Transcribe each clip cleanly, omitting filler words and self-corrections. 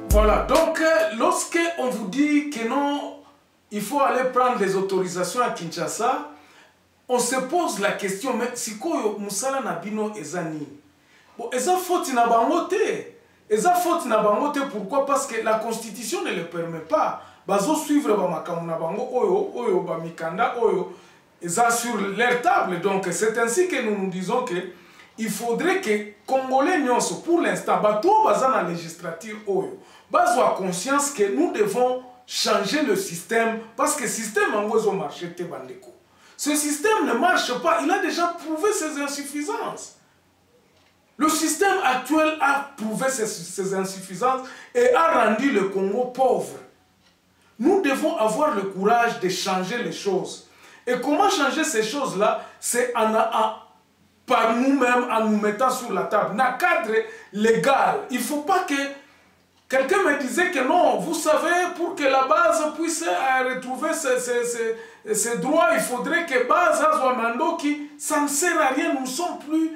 Voilà, donc lorsque on vous dit que non, il faut aller prendre les autorisations à Kinshasa, on se pose la question, mais si quoi Moussala Nabino ezani? Bon, eza faute na bangote. Eza faute na bangote, pourquoi? Parce que la constitution ne le permet pas. Bazo suivre ba makamu na bango oyo ba mikanda oyo eza sur leur table. Donc c'est ainsi que nous nous disons que il faudrait que Congolais nyonso pour l'instant bato baza na législature oyo bazwa conscience que nous devons changer le système parce que le système en gros marché te bandeko. Ce système ne marche pas, il a déjà prouvé ses insuffisances. Le système actuel a prouvé ses insuffisances et a rendu le Congo pauvre. Nous devons avoir le courage de changer les choses. Et comment changer ces choses-là? C'est par nous-mêmes, en nous mettant sur la table. Dans un cadre légal, il ne faut pas que quelqu'un me disait que non, vous savez, pour que la base puisse retrouver ses droits, il faudrait que base Azwamandoki, ça ne sert à rien, nous ne sommes plus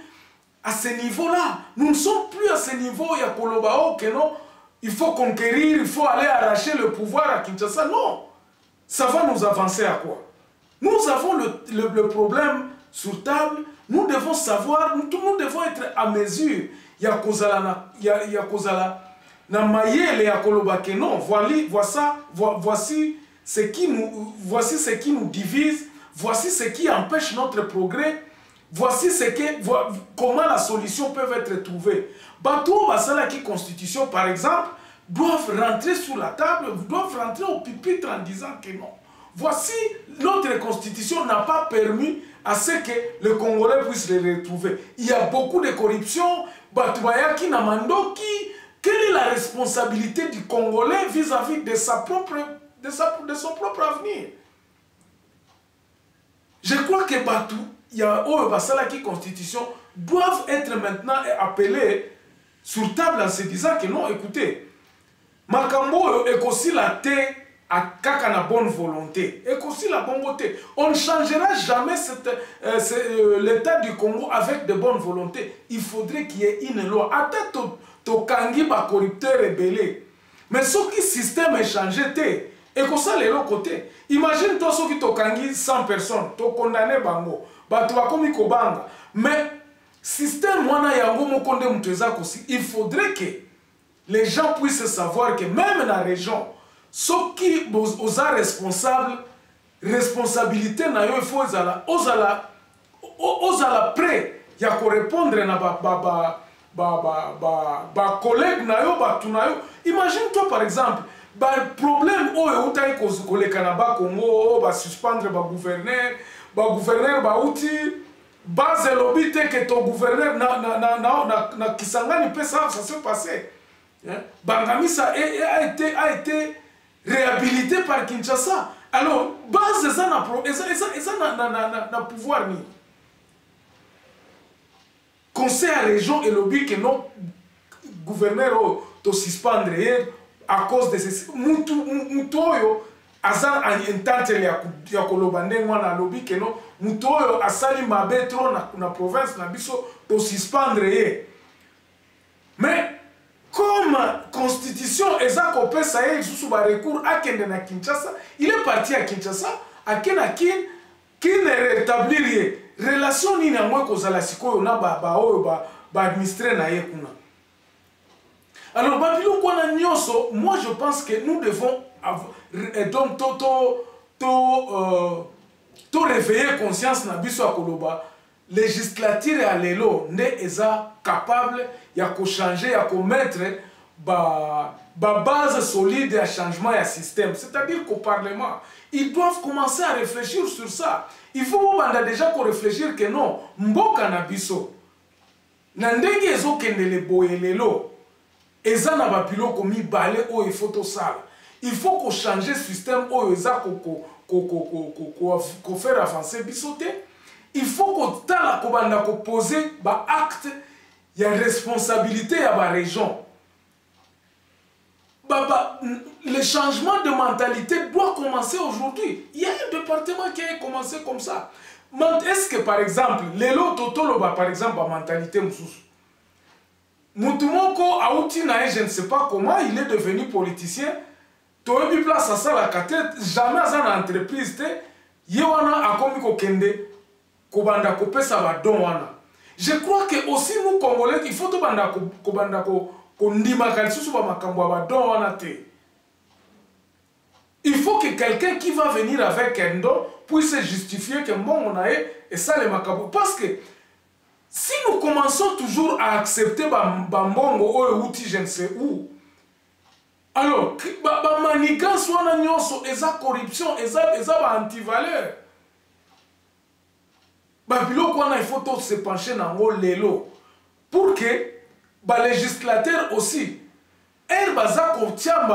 à ce niveau-là. Nous ne sommes plus à ce niveau, il y a Kolobao, que non, il faut conquérir, il faut aller arracher le pouvoir à Kinshasa. Non, ça va nous avancer à quoi? Nous avons le problème sur table, nous devons savoir, nous devons être à mesure. Il y a Kozala, na mayele ya koloba que non, voici ce qui nous divise, voici ce qui empêche notre progrès, voici comment la solution peut être trouvée. Bateau basala qui constitution par exemple doivent rentrer sur la table, doivent rentrer au pupitre en disant que non. Voici notre constitution n'a pas permis à ce que le Congolais puisse les retrouver. Il y a beaucoup de corruption, Batouayaki Namandoki. Quelle est la responsabilité du Congolais vis-à-vis de son propre avenir? Je crois que Batou, il y a qui constitution doivent être maintenant appelés sur table en se disant que non, écoutez, Makambo est aussi la terre à Kakana bonne volonté, et aussi la bonne volonté. On ne changera jamais l'état du Congo avec de bonnes volontés. Il faudrait qu'il y ait une loi. Attends, Tokangi ba corrupteur rebellé. Mais ce qui système est changé, et que ça les l'autre côté. Imagine toi ceux qui Tokangi 100 personnes, to condamné bango, ba tu comme kobanga. Mais système wana yango mokonde muteza aussi. Il faudrait que les gens puissent savoir que même dans la région, ceux qui sont responsables, responsabilité na yo il faut osala prêt ya ko répondre na collègue na yo ba tunayo. Imagine toi par exemple problème oyo utai koleka na ba Congo ba suspendre ba gouverneur ba uti base lobby te que ton gouverneur na Kisangani peut ça s'est passé. Bangamisa a été réhabilité par Kinshasa. Alors base ça na pouvoir ni conseil à région et lobby que non gouverneur to suspendre à cause de ces mutoyo azan entente ya kolobande mwana lobby que non mutoyo asali mabe trop na province na biso to suspendre. Mais comme constitution eza kopé ça y est sous ba recours à kende na Kinshasa, il est parti à Kinshasa à Kenakin qui ne rétablir relation ni na moi kozala sikoyo na ba administrer na ye kuna. Alors babilo kwana nyonso, moi je pense que nous devons donc to réveiller conscience na biso ya koloba législature ya lelo ne eza capable ya ko changer ya ko mettre ba base solide ya changement ya système, c'est-à-dire qu'au parlement ils doivent commencer à réfléchir sur ça. Il faut déjà qu'on réfléchir que non, mboka na biso na ndenge ezokende le boyelelo eza na bapilo komi balé o photo sala. Il faut qu'on change le système o eza ko faire avancer bisote. il faut que tala kobanda ko poser ba acte ya responsabilité ya ba région. Le changement de mentalité doit commencer aujourd'hui. Il y a un département qui a commencé comme ça. Est-ce que par exemple, lelo totolo par exemple la mentalité msusu. Mutumoko Aouti Nae, je ne sais pas comment il est devenu politicien. Toebi place à ça la tête, jamais à une entreprise te yewana akomi ko kende kobanda ko pesa ba don wana. Je crois que aussi nous Congolais il faut to banda ko banda ko ndima kalisusu ba makambo ba don wana te. Il faut que quelqu'un qui va venir avec un don puisse justifier que bon on a et ça les makambo parce que si nous commençons toujours à accepter bambongo ou outil je ne sais où, alors manigance wana nyonso eza corruption eza anti-valeur. Biloko wana il faut tous se pencher nango lelo pour que les législateurs aussi baza kotia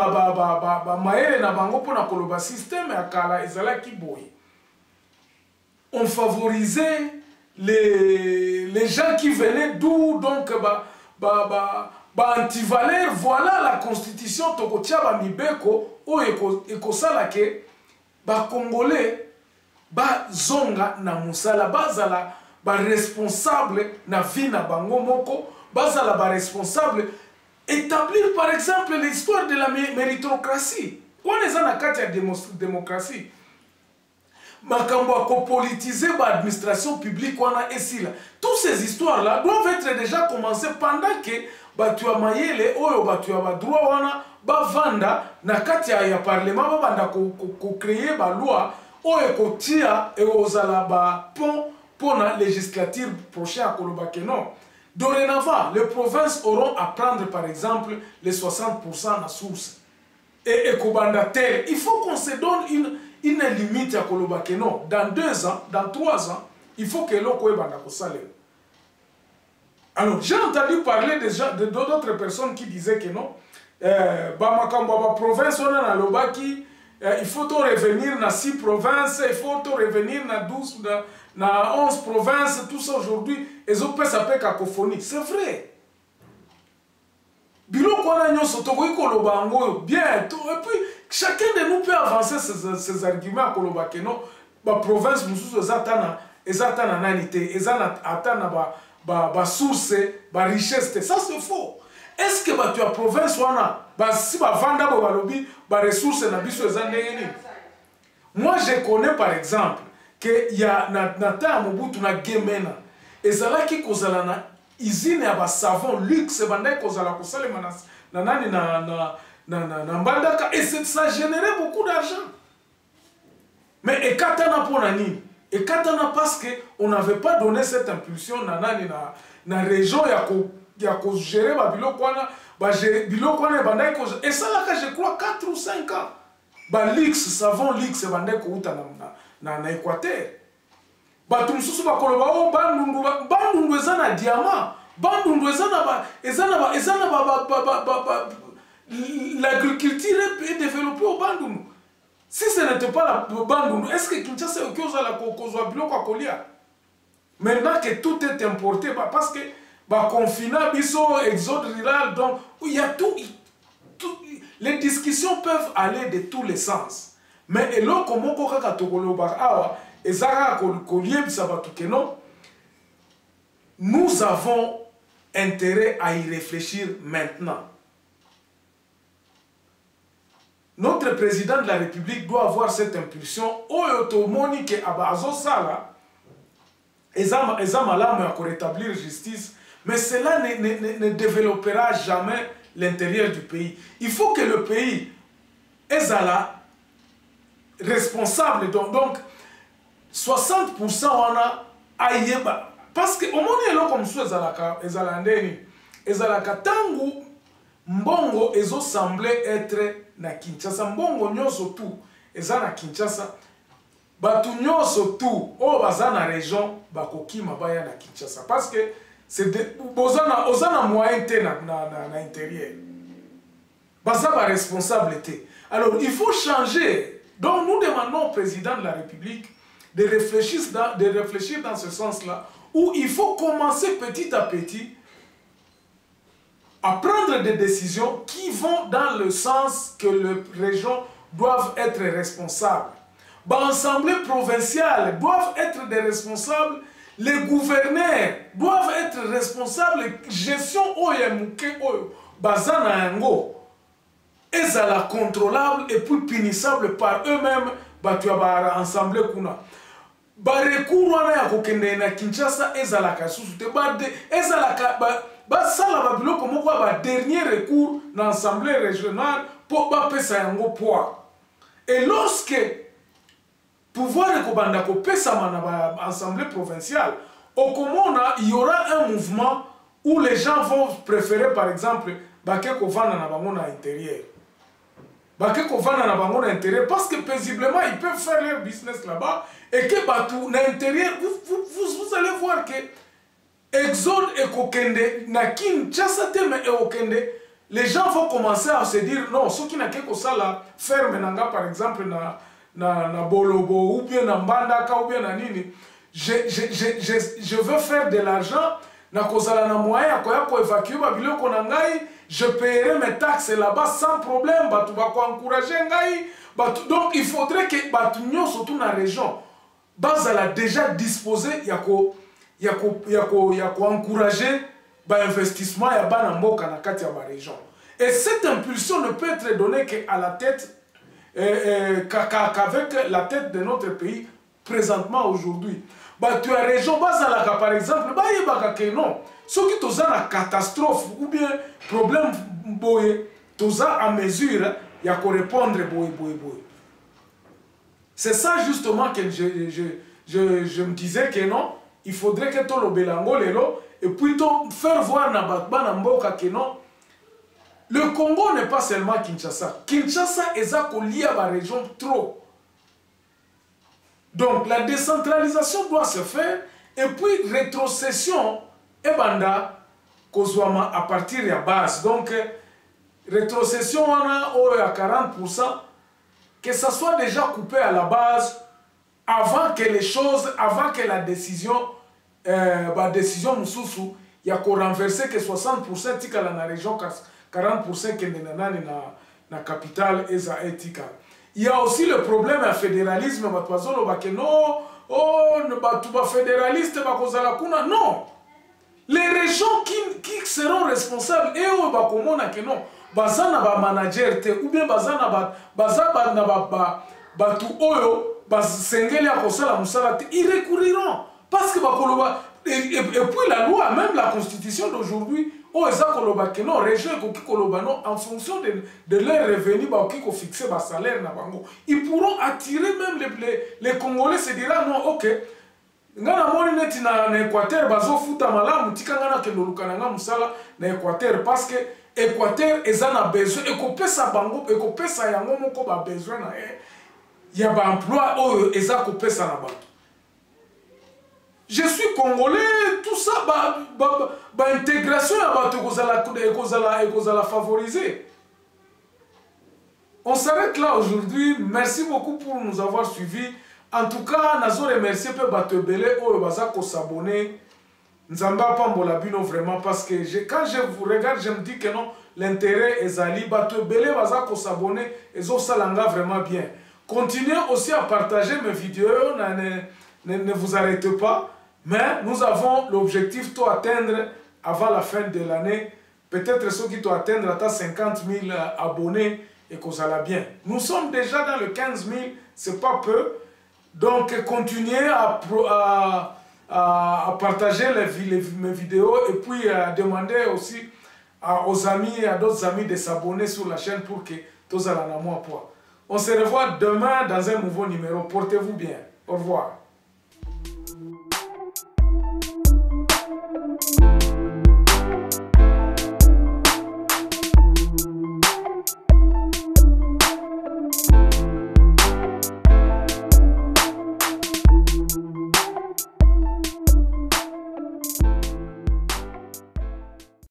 maele na bango pona koloba système ya kala ezalaki boye. On favorisait les gens qui venaient d'où donc anti-valeur. Voilà la constitution tokotia ba mibeko o ekosala ke ba congolais ba zonga na musala bazala ba responsable na vie na bango moko bazala ba responsable établir par exemple l'histoire de la méritocratie. On est dans la carte de démocratie. Makambo ko politiser l'administration publique wana esila. Toutes ces histoires là doivent être déjà commencées pendant que batu ya mayele oyo batu ya ba droit wana ba vanda na kati ya parlement ba banda ko créer ba loi oyo ko tia et ozala ba pont pour la législature prochaine à Kolobake non. Dorénavant, les provinces auront à prendre par exemple les 60% de la source. Et Kobanda tel, il faut qu'on se donne une limite à Kolobake non. Dans 2 ans, dans 3 ans, il faut que l'on ait banda salem. Alors, j'ai entendu parler d'autres personnes qui disaient que non. Bamakambo province on a lobaki, il faut revenir dans 6 provinces, il faut revenir dans 12 dans 11 provinces, tout ça aujourd'hui, ils ont ça peut cacophonie. C'est vrai. Bilo kwana nyonso tokoki koloba ngo bien et puis chacun de nous peut avancer ses arguments à koloba que non ba province mususu ezatana nanité ezana atana ba source ba richesse ça c'est faux. Est-ce que tu as province wana ba si ba vanda ba balobi ba ressources na biso ezandeni? Moi je connais par exemple que il y a na ta Mobutu na Gemena ezalaki kozala na usine ya ba savon luxe bandai kozala kosalema na nani na mbandaka et ça générait beaucoup d'argent. Mais ekatana pona nini? Ekatana parce que on n'avait pas donné cette impulsion na nani na région ya ko gérer ba biloko wana biloko wana bandai ko et ça là que je crois 4 ou 5 ans. Ba luxe savon luxe bandai ko uta na Équateur. Batu mususu bakoloba o bandundu eza na diamant, bandundu eza na l'agriculture est développée au bandundu. Si ce n'était pas la bandundu, est-ce que Kinshasa est oza la kozwa biloko akolia? Maintenant que tout est importé parce que confina biso exode rural donc il y a tout les discussions peuvent aller de tous les sens. Mais eloko moko kaka tokoloba awa ezaka koliebisa batu ke non, nous avons intérêt à y réfléchir maintenant. Notre président de la République doit avoir cette impulsion oyo tomoni ke abazo sala eza malamu ya ko rétablir justice, mais cela ne développera jamais l'intérieur du pays. Il faut que le pays ezala responsable donc 60% on a ayeba parce que au monde là comme ça ezala ndeni ezalaka tangu mbongo ezo semblait être na Kinshasa mbongo nyonso tout eza na Kinshasa batu nyonso tout o baza na région bakokima baya na Kinshasa parce que c'est ozana moyen te na intérieur baza ba responsabilité. Alors il faut changer. Donc nous demandons au président de la République de réfléchir dans ce sens-là, où il faut commencer petit à petit à prendre des décisions qui vont dans le sens que les régions doivent être responsables. L'Assemblée provinciale doivent être des responsables, les gouverneurs doivent être responsables, gestion oyemuke oyo bazana yango ezala contrôlable et puis punissable par eux-mêmes batu ya ba assemblée kuna. Ba recours wana ya kokende na Kinshasa ezalaka susu te ezalaka basala ba biloko moko ba dernier recours na assemblée régionale pour bapesa yango poids. Et lorsque pouvoir ekobanda kopesama na assemblée provinciale, au Komona, il y aura un mouvement où les gens vont préférer, par exemple, baké kovana na bango na intérieur. Baké kovana na bango na intérieur parce que paisiblement ils peuvent faire leur business là-bas et que batou na intérieur vous allez voir que Exode et Kokende na Kinshasa teme et Okende, les gens vont commencer à se dire non, ceux qui n'a que ça la ferme nanga par exemple na Bolobo ou bien na Mbandaka ou bien na nini, je veux faire de l'argent na kozala na moyen ya ko évacuer ba biloko na ngai, je paierai mes taxes là-bas sans problème, batu ba ko encourager ngai, batu. Donc il faudrait que batu nyo surtout na région bazala déjà disposé ya ko encourager ba investissement ya bana mboka na kati ya ba région. Et cette impulsion ne peut être donnée qu'à la tête qu'avec la tête de notre pays présentement aujourd'hui. Tu as région bazalaka par exemple, yebaka que non, ceux qui toza na catastrophe ou bien problème boye, toza à mesure ya ko répondre boye. C'est ça justement que je me disais que non, il faudrait que tout le belango lelo et puis faire voir na bana mboka que non. Le Congo n'est pas seulement Kinshasa. Kinshasa est lié à la région trop. Donc la décentralisation doit se faire et puis rétrocession et banda kozwama à partir de la base. Donc rétrocession on a à 40%, que ça soit déjà coupé à la base avant que les choses, avant que la décision mususu ya ko renverser que 60% tika la région 40% qui est dans la capitale eza etika. Il y a aussi le problème du fédéralisme. Non. Les régions qui seront responsables, et eux, non. Bazana ba manager ou bien bazana ba batu oyo basengeli ya kosala musala te, ils recouriront parce que et puis la loi, même la constitution d'aujourd'hui, non, région en fonction de leurs revenus, fixer leur salaire. Ils pourront attirer même les Congolais, se diront non, ok, na Équateur, parce que Équateur a besoin, il y a un emploi, je suis congolais, tout ça, intégration, la favoriser. On s'arrête là aujourd'hui. Merci beaucoup pour nous avoir suivis. En tout cas, nous remercier peu Batebele ou s'abonner. Nzamba Pambola Bino vraiment parce que quand je vous regarde, je me dis que non, l'intérêt est ali. Batebele bazako s'abonner et ça langa vraiment bien. Continuez aussi à partager mes vidéos. Ne vous arrêtez pas. Mais nous avons l'objectif de atteindre avant la fin de l'année, peut-être ceux qui doivent atteindre à 50 000 abonnés et que ça va bien. Nous sommes déjà dans le 15 000, c'est pas peu. Donc continuez à partager mes vidéos et puis à demander aussi aux amis et à d'autres amis de s'abonner sur la chaîne pour que tous allez en moi. On se revoit demain dans un nouveau numéro. Portez-vous bien. Au revoir.